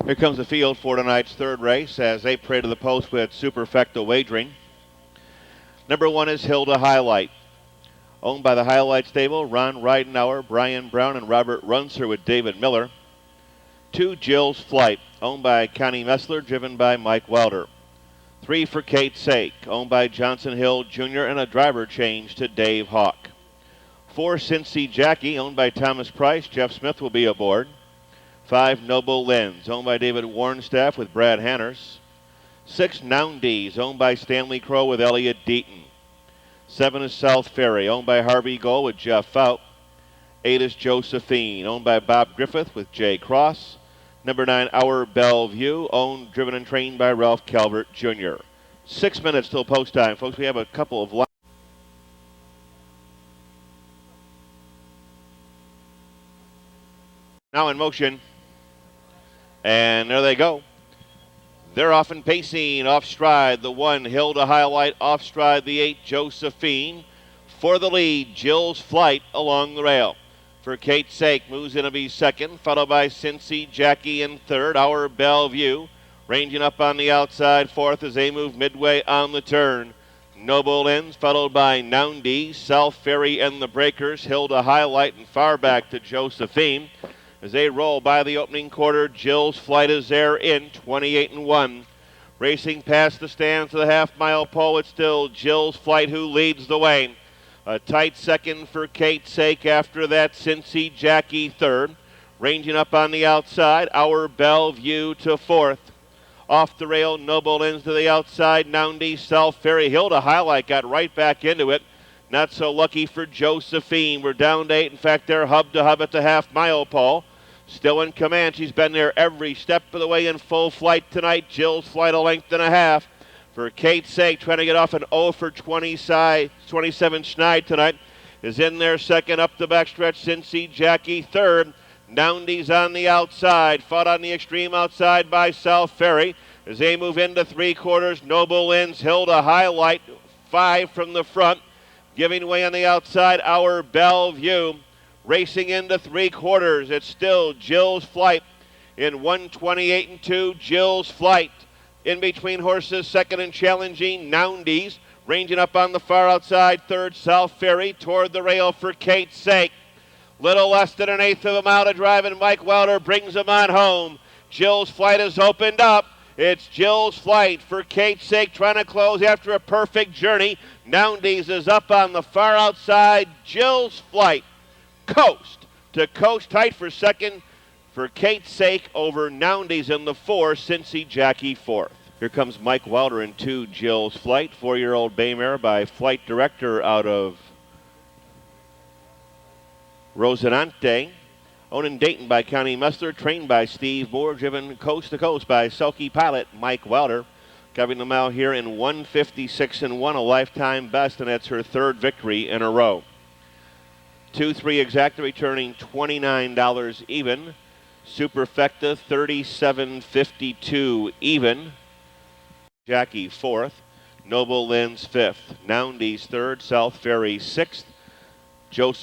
Here comes the field for tonight's third race as they pray to the post with Superfecta Wagering. Number 1 is Hilda Highlight. Owned by the Highlight Stable, Ron Ridenauer, Brian Brown, and Robert Runser with David Miller. 2, Jill's Flight, owned by Connie Messler, driven by Mike Wilder. 3 for Kate's Sake, owned by Johnson Hill Jr. and a driver change to Dave Hawk. 4, Cincy Jackie, owned by Thomas Price. Jeff Smith will be aboard. 5, Noble Lens, owned by David Warnstaff with Brad Hanners. 6, Noundies, owned by Stanley Crow with Elliot Deaton. 7 is South Ferry, owned by Harvey Gold with Jeff Fout. 8 is Josephine, owned by Bob Griffith with Jay Cross. Number 9, Our Bellevue, owned, driven, and trained by Ralph Calvert Jr. 6 minutes till post time. Folks, we have a couple of now in motion. And there they go. They're off and pacing, off stride. The 1, Hilda Highlight, off stride. The 8, Josephine. For the lead, Jill's Flight along the rail. For Kate's Sake, moves in to be second, followed by Cincy Jackie in third. Our Bellevue ranging up on the outside, fourth as they move midway on the turn. Noble Ends, followed by Noundy, South Ferry and the Breakers. Hilda Highlight and far back to Josephine. As they roll by the opening quarter, Jill's Flight is there in 28-1. Racing past the stands to the half-mile pole, it's still Jill's Flight who leads the way. A tight second for Kate's Sake. After that, Cincy Jackie third. Ranging up on the outside, Our Bellevue to fourth. Off the rail, Noble Ends to the outside. Noundy, South Ferry. Hilda Highlight got right back into it. Not so lucky for Josephine. We're down to 8. In fact, they're hub to hub at the half-mile pole. Still in command. She's been there every step of the way in full flight tonight. Jill's Flight a length and a half. For Kate's Sake, trying to get off an 0 for 27 Schneid tonight, is in there second. Up the backstretch, Cincy Jackie third. Noundy's on the outside, fought on the extreme outside by South Ferry. As they move into three quarters, Noble Ends, Hilda Highlight, 5 from the front. Giving way on the outside, Our Bellevue. Racing into three quarters, it's still Jill's Flight in 128-2. Jill's Flight in between horses, second and challenging Noundies. Ranging up on the far outside, third South Ferry toward the rail for Kate's Sake. Little less than an eighth of a mile to drive, and Mike Wilder brings them on home. Jill's Flight has opened up. It's Jill's Flight for Kate's Sake, trying to close after a perfect journey. Noundies is up on the far outside. Jill's Flight, coast to coast, tight for second for Kate's Sake over Noundies in the 4, Cincy Jackie fourth. Here comes Mike Wilder in 2, Jill's Flight, 4-year-old bay mare by Flight Director out of Rosinante. Owned in Dayton by Connie Messler, trained by Steve Moore, driven coast to coast by Selkie pilot Mike Wilder. Covering the mile here in 156-1, a lifetime best, and that's her third victory in a row. 2-3 exacta, returning $29 even. Superfecta, $37.52 even. Jackie fourth. Noble Lens fifth. Noundy's third. South Ferry sixth. Joseph